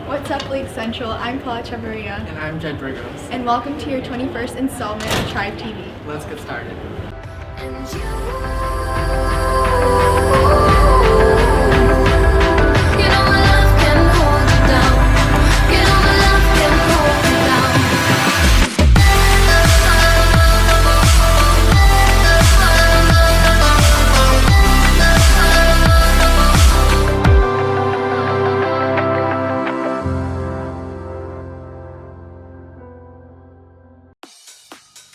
What's up, Lake Central? I'm Paula Chavarria. And I'm Jed Brigos. And welcome to your 21st installment of Tribe TV. Let's get started.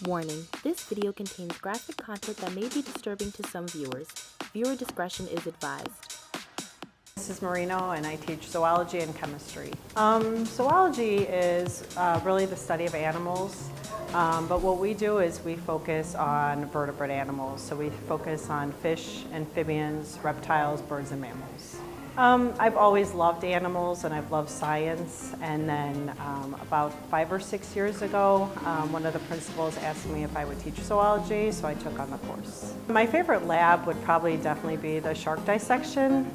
Warning, this video contains graphic content that may be disturbing to some viewers. Viewer discretion is advised. This is Marino and I teach zoology and chemistry. Zoology is really the study of animals, but what we do is we focus on vertebrate animals. So we focus on fish, amphibians, reptiles, birds, and mammals. I've always loved animals and I've loved science, and then about 5 or 6 years ago, one of the principals asked me if I would teach zoology, so I took on the course. My favorite lab would probably definitely be the shark dissection,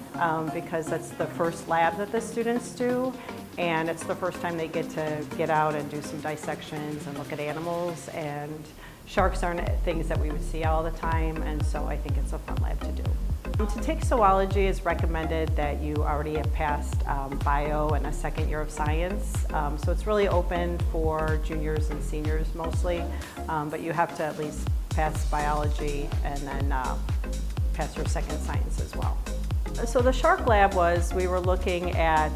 because that's the first lab that the students do, and it's the first time they get out and do some dissections and look at animals, and sharks aren't things that we would see all the time, and so I think it's a fun lab to do. To take zoology, it's recommended that you already have passed bio and a second year of science. So it's really open for juniors and seniors mostly, but you have to at least pass biology and then pass your second science as well. So the shark lab we were looking at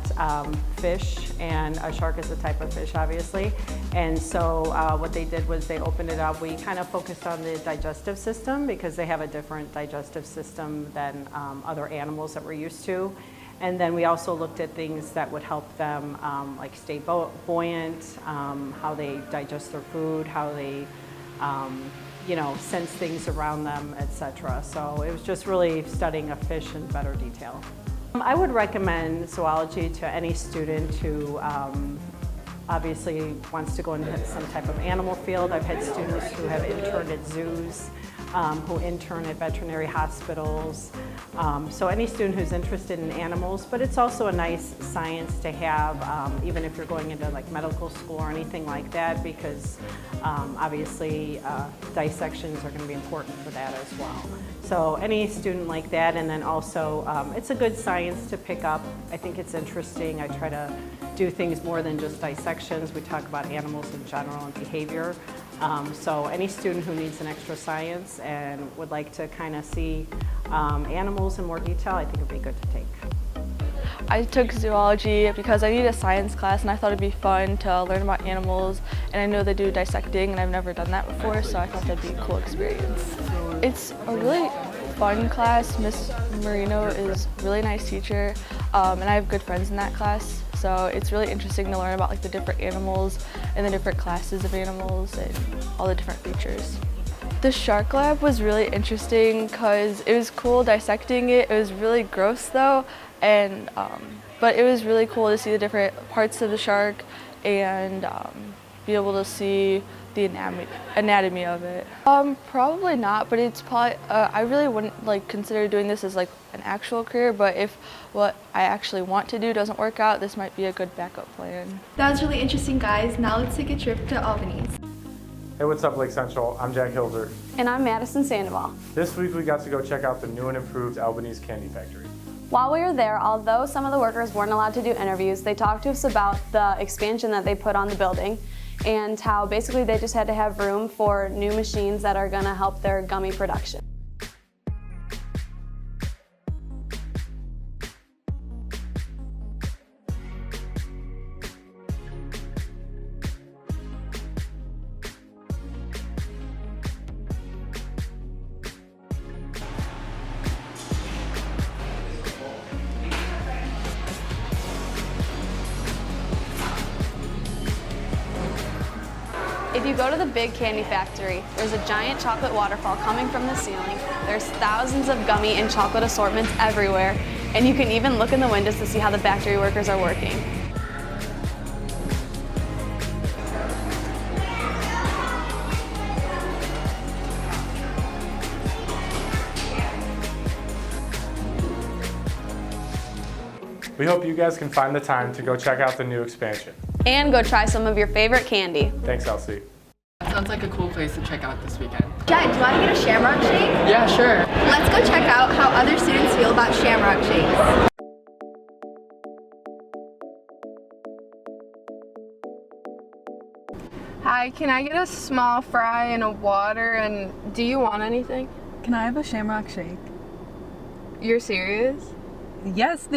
fish, and a shark is a type of fish, obviously. And so what they did was they opened it up. We kind of focused on the digestive system because they have a different digestive system than other animals that we're used to. And then we also looked at things that would help them like stay buoyant, how they digest their food, how they sense things around them, etc. So it was just really studying a fish in better detail. I would recommend zoology to any student who obviously wants to go into some type of animal field. I've had students who have interned at zoos, who intern at veterinary hospitals. So any student who's interested in animals, but it's also a nice science to have, even if you're going into like medical school or anything like that, because obviously dissections are going to be important for that as well. So any student like that, and then also it's a good science to pick up. I think it's interesting. I try to do things more than just dissections. We talk about animals in general and behavior. So any student who needs an extra science and would like to kind of see animals in more detail, I think it would be good to take. I took zoology because I needed a science class and I thought it'd be fun to learn about animals, and I know they do dissecting and I've never done that before, so I thought that'd be a cool experience. It's a really fun class. Miss Marino is a really nice teacher, and I have good friends in that class. So it's really interesting to learn about like the different animals and the different classes of animals and all the different features. The shark lab was really interesting because it was cool dissecting it. It was really gross though, and but it was really cool to see the different parts of the shark and be able to see the anatomy of it. Probably not, but it's probably, I really wouldn't like consider doing this as like an actual career, but if what I actually want to do doesn't work out, this might be a good backup plan. That was really interesting, guys. Now let's take a trip to Albanese. Hey, what's up, Lake Central? I'm Jack Hilbert. And I'm Madison Sandoval. This week we got to go check out the new and improved Albanese candy factory. While we were there, although some of the workers weren't allowed to do interviews, they talked to us about the expansion that they put on the building and how basically they just had to have room for new machines that are going to help their gummy production. If you go to the big candy factory, there's a giant chocolate waterfall coming from the ceiling. There's thousands of gummy and chocolate assortments everywhere, and you can even look in the windows to see how the factory workers are working. We hope you guys can find the time to go check out the new expansion. And go try some of your favorite candy. Thanks, Elsie. Sounds like a cool place to check out this weekend. Jen, do you want to get a Shamrock shake? Yeah, sure. Let's go check out how other students feel about Shamrock shakes. Hi, can I get a small fry and a water, and do you want anything? Can I have a Shamrock shake? You're serious? Yes,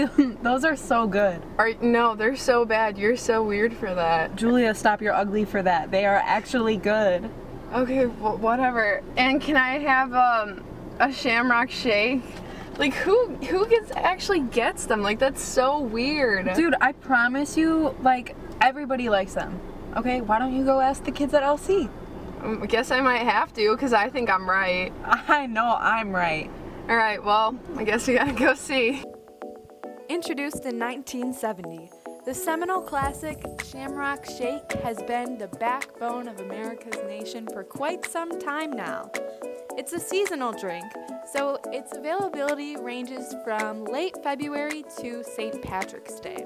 those are so good. No, they're so bad. You're so weird for that. Julia, stop, you're ugly for that. They are actually good. Okay, whatever. And can I have a Shamrock shake? Like, who actually gets them? Like, that's so weird. Dude, I promise you, like, everybody likes them. Okay, why don't you go ask the kids at LC? I guess I might have to, because I think I'm right. I know I'm right. All right, well, I guess we gotta go see. Introduced in 1970, the seminal classic Shamrock Shake has been the backbone of America's nation for quite some time now. It's a seasonal drink, so its availability ranges from late February to St. Patrick's Day.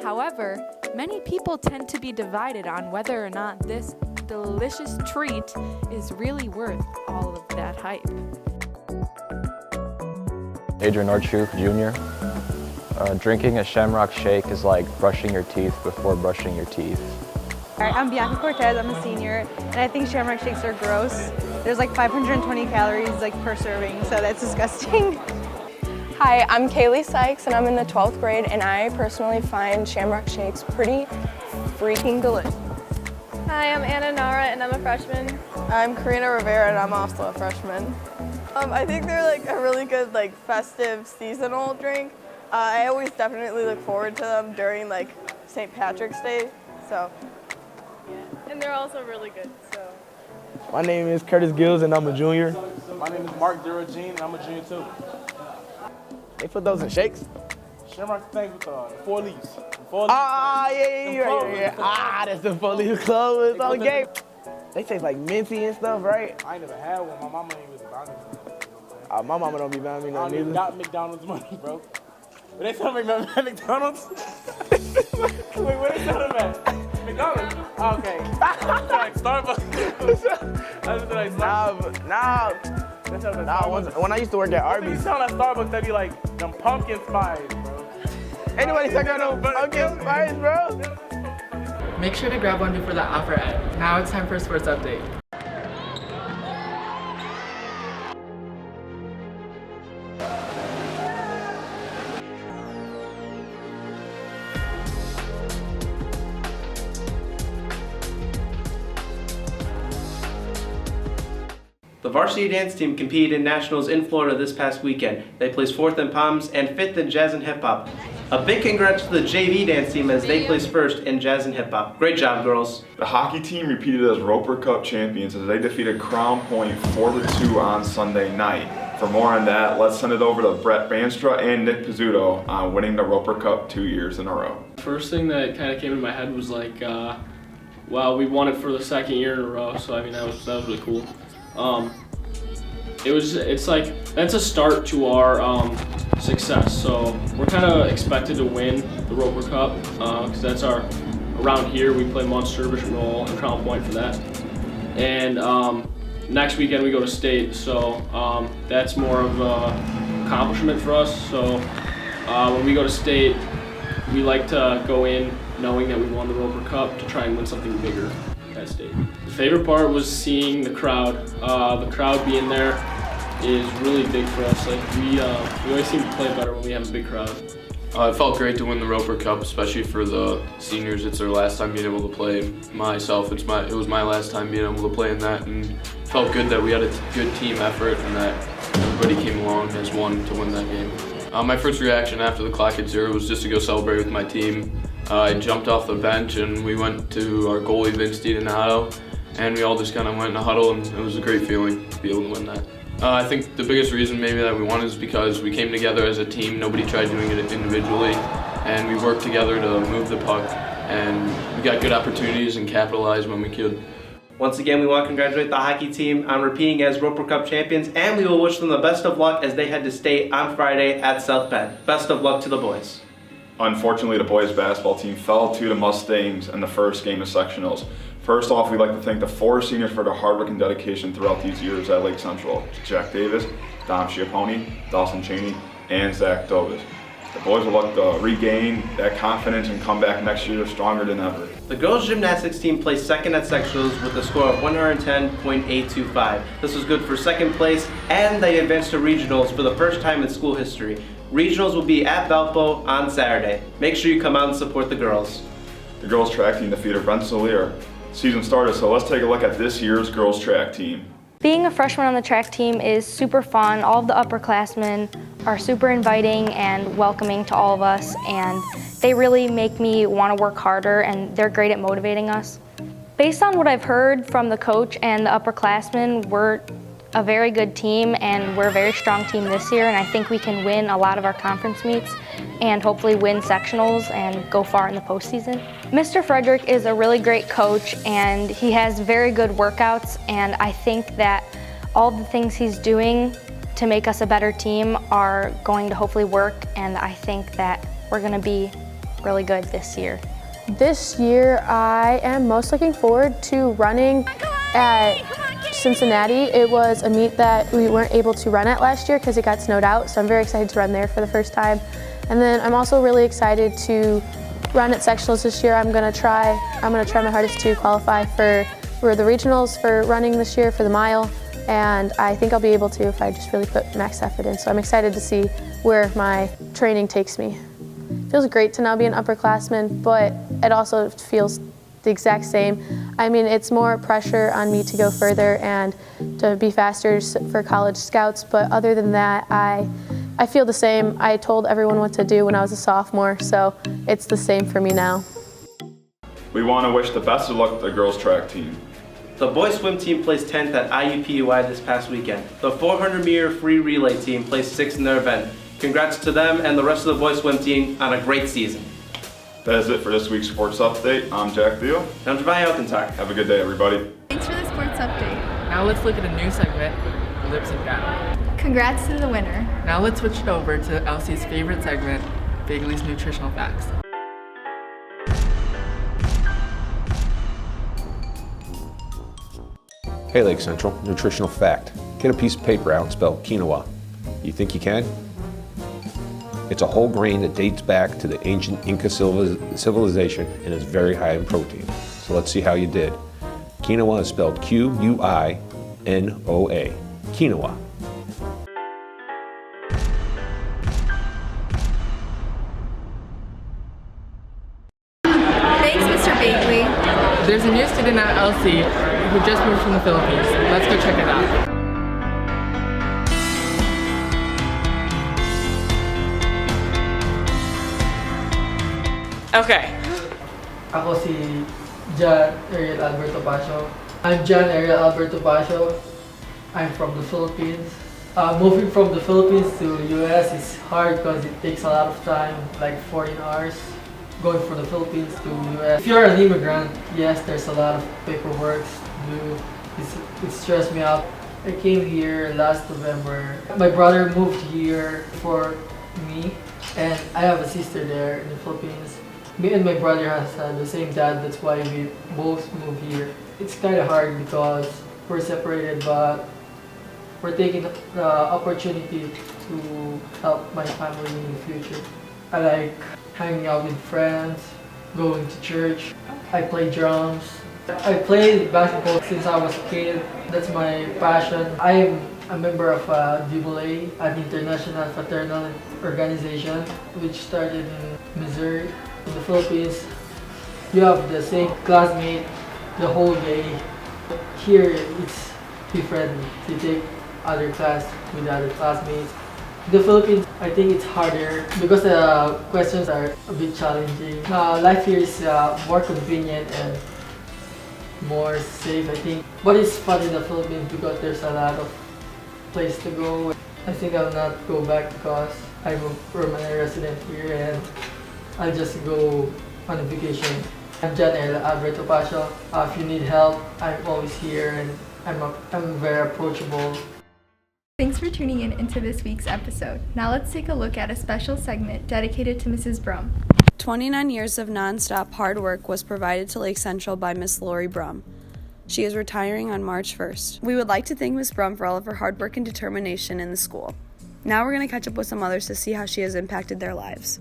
However, many people tend to be divided on whether or not this delicious treat is really worth all of that hype. Adrian Archuk, Jr. Drinking a Shamrock shake is like brushing your teeth before brushing your teeth. Alright, I'm Bianca Cortez, I'm a senior, and I think Shamrock shakes are gross. There's like 520 calories like per serving, so that's disgusting. Hi, I'm Kaylee Sykes and I'm in the 12th grade, and I personally find Shamrock shakes pretty freaking delicious. Hi, I'm Anna Nara and I'm a freshman. I'm Karina Rivera and I'm also a freshman. I think they're like a really good like festive seasonal drink. I always definitely look forward to them during like St. Patrick's Day, so. Yeah, and they're also really good, so. My name is Curtis Gills and I'm a junior. My name is Mark Duragine and I'm a junior too. They put those in shakes? Shamrock things with the 4 leaves. Yeah. That's the 4-leaf clovers on the game. They taste like minty and stuff, right? I ain't never had one. My mama ain't really buying me. My mama don't be buying me none either. I got McDonald's money, bro. But they sell me at McDonald's? Wait, where they sell them at? McDonald's? Oh, okay. Like Starbucks. I was like Starbucks. When I used to work at Arby's. You sound at Starbucks, that'd be like them pumpkin spice, bro. Anybody talking about them pumpkin spice, bro? Make sure to grab one before the offer ends. Now it's time for a sports update. The varsity dance team competed in nationals in Florida this past weekend. They placed 4th in Palms and 5th in Jazz and Hip Hop. A big congrats to the JV dance team as they placed 1st in Jazz and Hip Hop. Great job, girls. The hockey team repeated as Roper Cup champions as they defeated Crown Point 4-2 on Sunday night. For more on that, let's send it over to Brett Banstra and Nick Pizzuto on winning the Roper Cup 2 years in a row. First thing that kind of came into my head was like, well, we won it for the 2nd year in a row, so I mean that was really cool. It's like that's a start to our success. So we're kind of expected to win the Roper Cup because that's around here we play Munster, Bishop Roll, and Crown Point for that. And next weekend we go to state, so that's more of an accomplishment for us. So when we go to state, we like to go in knowing that we won the Roper Cup to try and win something bigger at state. The favorite part was seeing the crowd. The crowd being there is really big for us. Like we always seem to play better when we have a big crowd. It felt great to win the Roper Cup, especially for the seniors. It's their last time being able to play. Myself, it was my last time being able to play in that, and it felt good that we had a good team effort and that everybody came along as one to win that game. My first reaction after the clock hit 0 was just to go celebrate with my team. I jumped off the bench and we went to our goalie Vince DiDonato, and we all just kind of went in a huddle, and it was a great feeling to be able to win that. I think the biggest reason maybe that we won is because we came together as a team. Nobody tried doing it individually, and we worked together to move the puck, and we got good opportunities and capitalized when we could. Once again, we want to congratulate the hockey team on repeating as Roper Cup champions, and we will wish them the best of luck as they head to state on Friday at South Bend. Best of luck to the boys. Unfortunately, the boys basketball team fell to the Mustangs in the first game of sectionals. First off, we'd like to thank the 4 seniors for their hard work and dedication throughout these years at Lake Central. Jack Davis, Dom Schiappone, Dawson Cheney, and Zach Dovis. The boys will look to regain that confidence and come back next year stronger than ever. The girls gymnastics team placed second at sectionals with a score of 110.825. This was good for second place, and they advanced to regionals for the first time in school history. Regionals will be at Valpo on Saturday. Make sure you come out and support the girls. The girls track team defeated Rensselaer. Season started, so let's take a look at this year's girls track team. Being a freshman on the track team is super fun. All of the upperclassmen are super inviting and welcoming to all of us, and they really make me want to work harder, and they're great at motivating us. Based on what I've heard from the coach and the upperclassmen, we're a very good team, and we're a very strong team this year, and I think we can win a lot of our conference meets and hopefully win sectionals and go far in the postseason. Mr. Frederick is a really great coach, and he has very good workouts, and I think that all the things he's doing to make us a better team are going to hopefully work, and I think that we're going to be really good this year. This year, I am most looking forward to running at Cincinnati. It was a meet that we weren't able to run at last year because it got snowed out, so I'm very excited to run there for the first time. And then I'm also really excited to run at sectionals this year. I'm gonna try my hardest to qualify for the regionals for running this year for the mile, and I think I'll be able to if I just really put max effort in. So I'm excited to see where my training takes me. It feels great to now be an upperclassman, but it also feels the exact same. I mean, it's more pressure on me to go further and to be faster for college scouts, but other than that, I feel the same. I told everyone what to do when I was a sophomore, so it's the same for me now. We want to wish the best of luck to the girls track team. The boys swim team placed 10th at IUPUI this past weekend. The 400-meter free relay team placed 6th in their event. Congrats to them and the rest of the boys swim team on a great season. That is it for this week's sports update. I'm Jack Theo. I'm Javai Alcantar. Have a good day, everybody. Thanks for the sports update. Now let's look at a new segment, Lips and Battle. Congrats to the winner. Now let's switch it over to Elsie's favorite segment, Bagley's Nutritional Facts. Hey Lake Central, nutritional fact. Get a piece of paper out and spell quinoa. You think you can? It's a whole grain that dates back to the ancient Inca civilization and is very high in protein. So let's see how you did. Quinoa is spelled Q-U-I-N-O-A. Quinoa. Thanks, Mr. Bagley. There's a new student at LC who just moved from the Philippines. Let's go check it out. Okay. Ako si John Ariel Alberto Pacio. I'm John Ariel Alberto Pacio. I'm from the Philippines. Moving from the Philippines to US is hard because it takes a lot of time, like 14 hours, going from the Philippines to US. If you're an immigrant, yes, there's a lot of paperwork to do. It stressed me out. I came here last November. My brother moved here for me, and I have a sister there in the Philippines. Me and my brother has the same dad, that's why we both moved here. It's kind of hard because we're separated, but we're taking the opportunity to help my family in the future. I like hanging out with friends, going to church. I play drums. I played basketball since I was a kid. That's my passion. I'm a member of DAA, an international fraternal organization which started in Missouri. In the Philippines, you have the same classmate the whole day. Here, it's different. You take other class with other classmates. In the Philippines, I think it's harder because the questions are a bit challenging. Life here is more convenient and more safe, I think. But it's fun in the Philippines because there's a lot of place to go. I think I'll not go back because I'm a permanent resident here and I'll just go on a vacation. I'm John Alberto Pacio. If you need help, I'm always here and I'm very approachable. Thanks for tuning in into this week's episode. Now let's take a look at a special segment dedicated to Mrs. Brumm. 29 years of nonstop hard work was provided to Lake Central by Miss Lori Brumm. She is retiring on March 1st. We would like to thank Miss Brumm for all of her hard work and determination in the school. Now we're going to catch up with some others to see how she has impacted their lives.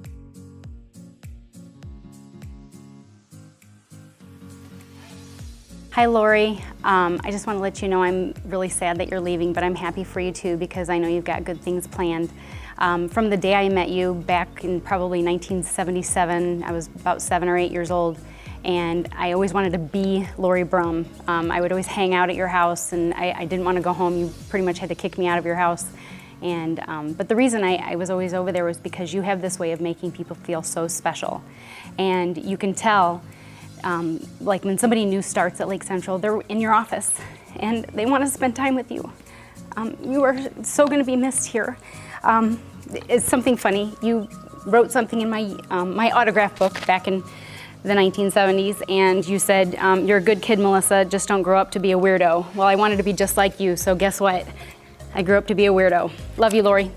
Hi, Lori. I just want to let you know I'm really sad that you're leaving, but I'm happy for you too because I know you've got good things planned. From the day I met you back in probably 1977, I was about 7 or 8 years old, and I always wanted to be Lori Brumm. I would always hang out at your house, and I didn't want to go home. You pretty much had to kick me out of your house. And but the reason I was always over there was because you have this way of making people feel so special, and you can tell. Like when somebody new starts at Lake Central, they're in your office and they want to spend time with you. You are so going to be missed here. It's something funny. You wrote something in my autograph book back in the 1970s, and you said, "You're a good kid, Melissa, just don't grow up to be a weirdo." Well, I wanted to be just like you, so guess what? I grew up to be a weirdo. Love you, Lori.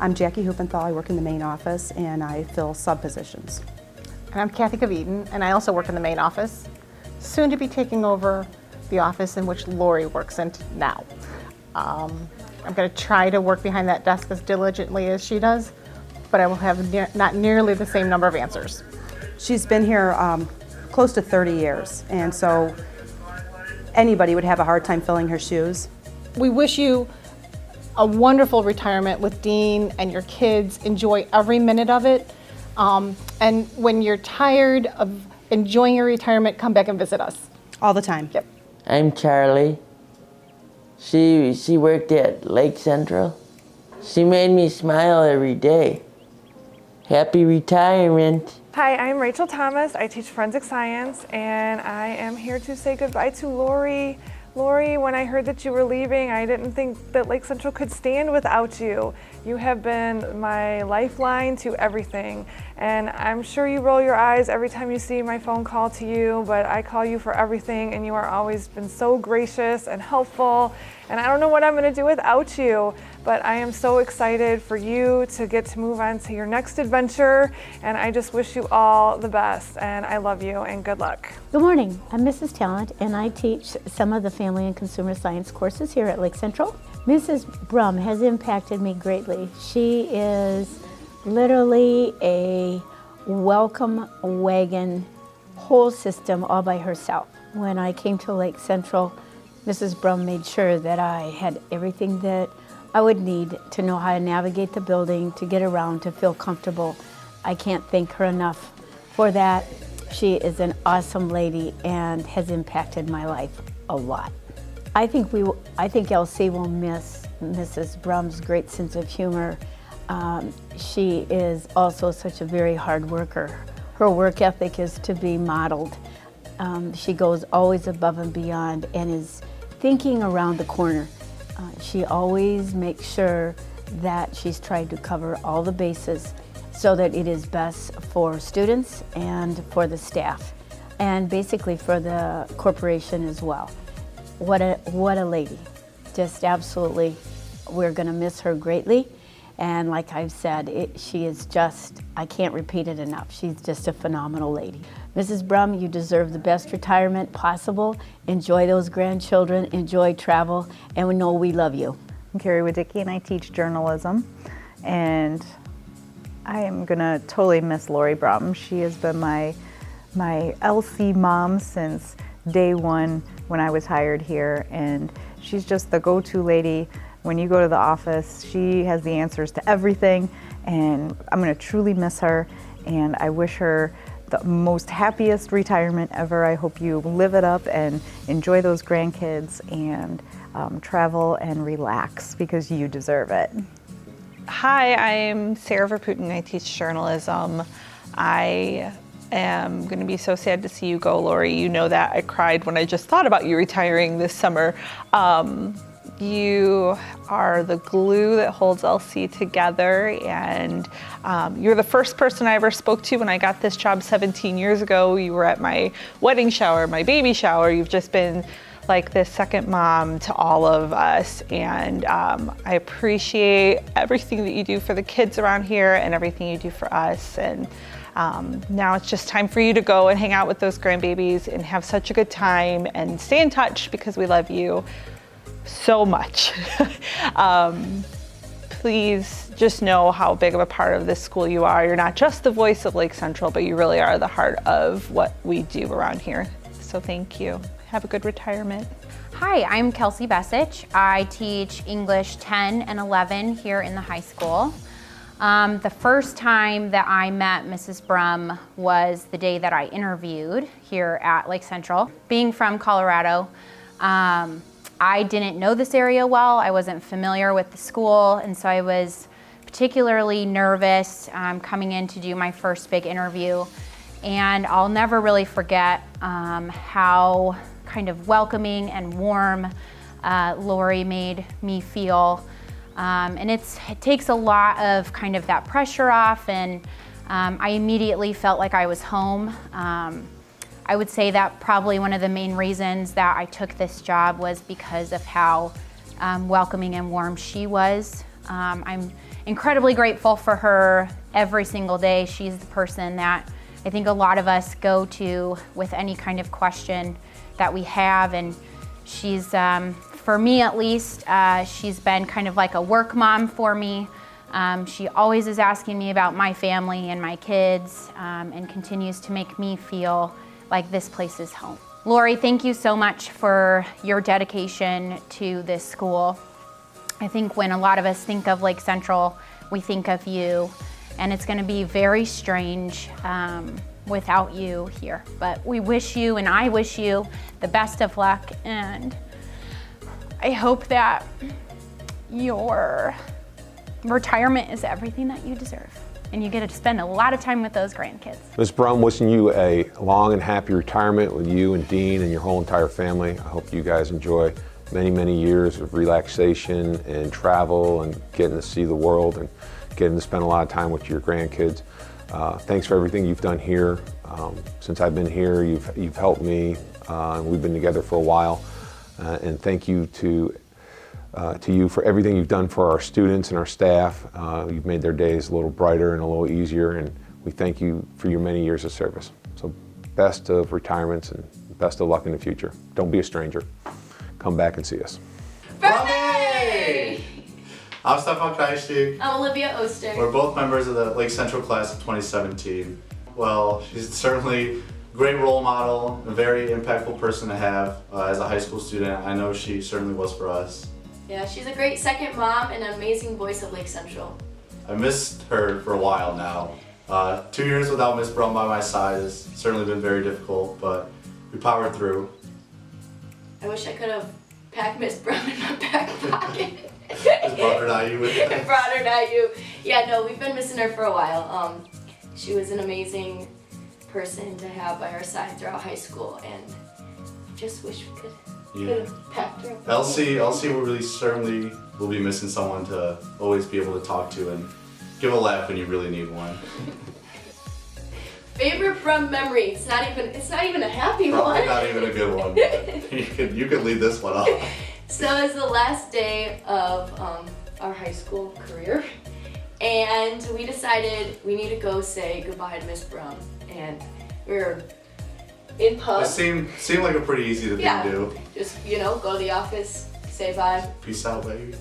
I'm Jackie Hoopenthal. I work in the main office and I fill sub positions. And I'm Kathy Kaveden, and I also work in the main office, soon to be taking over the office in which Lori works in now. I'm going to try to work behind that desk as diligently as she does, but I will have not nearly the same number of answers. She's been here close to 30 years, and so anybody would have a hard time filling her shoes. We wish you a wonderful retirement with Dean and your kids. Enjoy every minute of it. And when you're tired of enjoying your retirement, come back and visit us. All the time. Yep. I'm Charlie. She worked at Lake Central. She made me smile every day. Happy retirement. Hi, I'm Rachel Thomas. I teach forensic science, and I am here to say goodbye to Lori. Lori, when I heard that you were leaving, I didn't think that Lake Central could stand without you. You have been my lifeline to everything, and I'm sure you roll your eyes every time you see my phone call to you, but I call you for everything, and you are always been so gracious and helpful, and I don't know what I'm gonna do without you, but I am so excited for you to get to move on to your next adventure, and I just wish you all the best, and I love you, and good luck. Good morning, I'm Mrs. Talent, and I teach some of the family and consumer science courses here at Lake Central. Mrs. Brumm has impacted me greatly. She is literally a welcome wagon, whole system all by herself. When I came to Lake Central, Mrs. Brumm made sure that I had everything that I would need to know how to navigate the building, to get around, to feel comfortable. I can't thank her enough for that. She is an awesome lady and has impacted my life a lot. I think LC will miss Mrs. Brumm's great sense of humor. She is also such a very hard worker. Her work ethic is to be modeled. She goes always above and beyond and is thinking around the corner. She always makes sure that she's tried to cover all the bases so that it is best for students and for the staff, and basically for the corporation as well. What a lady. Just absolutely, we're gonna miss her greatly. And like I've said, she is just, I can't repeat it enough. She's just a phenomenal lady. Mrs. Brumm, you deserve the best retirement possible. Enjoy those grandchildren, enjoy travel, and we know we love you. I'm Carrie Wadicki, and I teach journalism. And I am gonna totally miss Lori Brumm. She has been my LC mom since day one when I was hired here, and she's just the go-to lady. When you go to the office, she has the answers to everything, and I'm gonna truly miss her, and I wish her the most happiest retirement ever. I hope you live it up and enjoy those grandkids and travel and relax because you deserve it. Hi, I'm Sarah Verputin. I teach journalism. I am going to be so sad to see you go, Lori. You know that. I cried when I just thought about you retiring this summer. You are the glue that holds LC together, and you're the first person I ever spoke to when I got this job 17 years ago. You were at my wedding shower, my baby shower. You've just been like this second mom to all of us, and I appreciate everything that you do for the kids around here and everything you do for us, and Now it's just time for you to go and hang out with those grandbabies and have such a good time and stay in touch because we love you so much. Please just know how big of a part of this school you are. You're not just the voice of Lake Central, but you really are the heart of what we do around here. So thank you. Have a good retirement. Hi, I'm Kelsey Bessich. I teach English 10 and 11 here in the high school. The first time that I met Mrs. Brumm was the day that I interviewed here at Lake Central. Being from Colorado, I didn't know this area well. I wasn't familiar with the school, and so I was particularly nervous coming in to do my first big interview. And I'll never really forget how kind of welcoming and warm Lori made me feel. And it takes a lot of kind of that pressure off, and I immediately felt like I was home. I would say that probably one of the main reasons that I took this job was because of how welcoming and warm she was. I'm incredibly grateful for her every single day. She's the person that I think a lot of us go to with any kind of question that we have, and she's, for me at least, she's been kind of like a work mom for me. She always is asking me about my family and my kids, and continues to make me feel like this place is home. Lori, thank you so much for your dedication to this school. I think when a lot of us think of Lake Central, we think of you, and it's gonna be very strange without you here. But we wish you, and I wish you, the best of luck, and I hope that your retirement is everything that you deserve, and you get to spend a lot of time with those grandkids. Ms. Brumm, wishing you a long and happy retirement with you and Dean and your whole entire family. I hope you guys enjoy many, many years of relaxation and travel and getting to see the world and getting to spend a lot of time with your grandkids. Thanks for everything you've done here. Since I've been here, you've helped me, and we've been together for a while. And thank you to you for everything you've done for our students and our staff. You've made their days a little brighter and a little easier, and we thank you for your many years of service. So best of retirements and best of luck in the future. Don't be a stranger. Come back and see us. Birthday! I'm Stefan Kreistig. I'm Olivia Oster. We're both members of the Lake Central class of 2017. Well, she's certainly a great role model, a very impactful person to have as a high school student. I know she certainly was for us. Yeah, she's a great second mom and an amazing voice of Lake Central. I missed her for a while now. 2 years without Miss Brumm by my side has certainly been very difficult, but we powered through. I wish I could have packed Miss Brumm in my back pocket. Just brought her to IU with us. And brought her to IU. Yeah, no, we've been missing her for a while. She was an amazing person to have by our side throughout high school, and just wish we could have packed her up. Elsie really certainly will be missing someone to always be able to talk to and give a laugh when you really need one. Favorite Brumm memory? It's not even a happy Probably one. not even a good one. You could lead this one off. So it was the last day of our high school career, and we decided we need to go say goodbye to Miss Brumm, and we were in pub. It seemed like a pretty easy thing to do. Just, go to the office, say bye. Peace out, baby.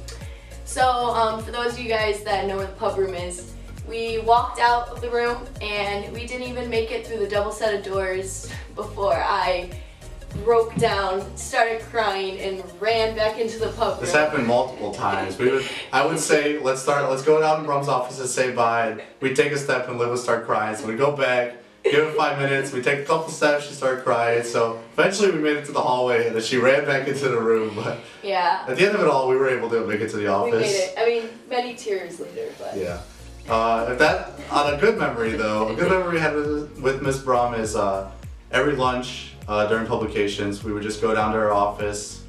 So for those of you guys that know where the pub room is, we walked out of the room and we didn't even make it through the double set of doors before I broke down, started crying, and ran back into the pub room. This happened multiple times. I would say, let's go down to Brumm's office and say bye. And we'd take a step and Liv would start crying. So we'd go back, give it 5 minutes, we take a couple steps, she started crying. So eventually we made it to the hallway and then she ran back into the room. But yeah. At the end of it all, we were able to make it to the office. We made it. I mean, many tears later, but. Yeah. On a good memory though, a good memory we had with Miss Brumm is every lunch during publications, we would just go down to her office,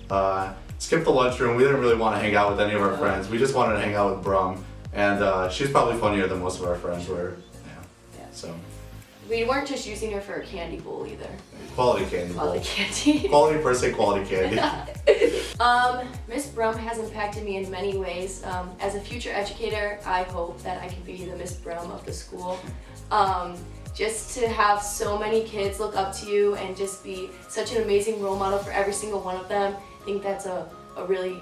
skip the lunchroom. We didn't really want to hang out with any of our friends. We just wanted to hang out with Brumm, and she's probably funnier than most of our friends were. Yeah. So. We weren't just using her for a candy bowl either. Quality candy bowl. Quality candy. Quality per se, quality candy. Miss Brumm has impacted me in many ways. As a future educator, I hope that I can be the Miss Brumm of the school. just to have so many kids look up to you and just be such an amazing role model for every single one of them. I think that's a really,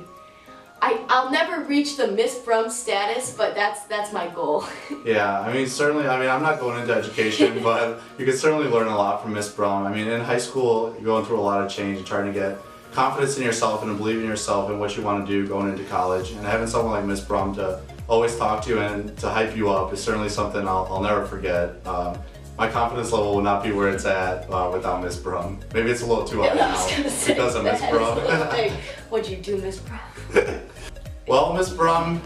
I'll never reach the Miss Brumm status, but that's my goal. Yeah, I mean, certainly, I'm not going into education, but you can certainly learn a lot from Miss Brumm. I mean, in high school, you're going through a lot of change and trying to get confidence in yourself and believe in yourself and what you want to do going into college. And having someone like Miss Brumm to always talk to you and to hype you up is certainly something I'll never forget. My confidence level will not be where it's at without Miss Brumm. Maybe it's a little too high now because of Miss Brumm. Like, what'd you do, Miss Brumm? Well, Miss Brumm,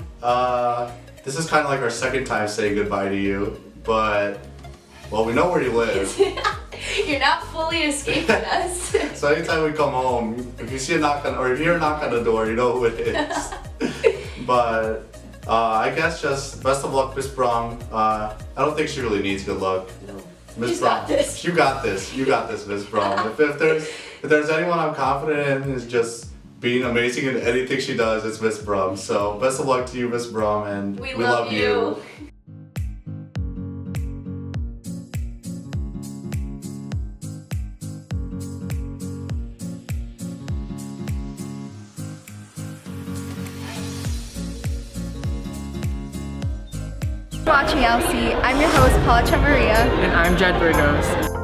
this is kind of like our second time saying goodbye to you, but, well, we know where you live. You're not fully escaping us. So anytime we come home, if you see a knock on, or if you hear a knock on the door, you know who it is. But I guess just best of luck, Miss Brumm. I don't think she really needs good luck. No. Miss Brumm, you got this. You got this, Miss Brumm. If there's anyone I'm confident in is just being amazing in anything she does, it's Miss Brumm. So best of luck to you, Miss Brumm, and we love you. Watching LC, I'm your host Paula Maria. And I'm Jed Burgos.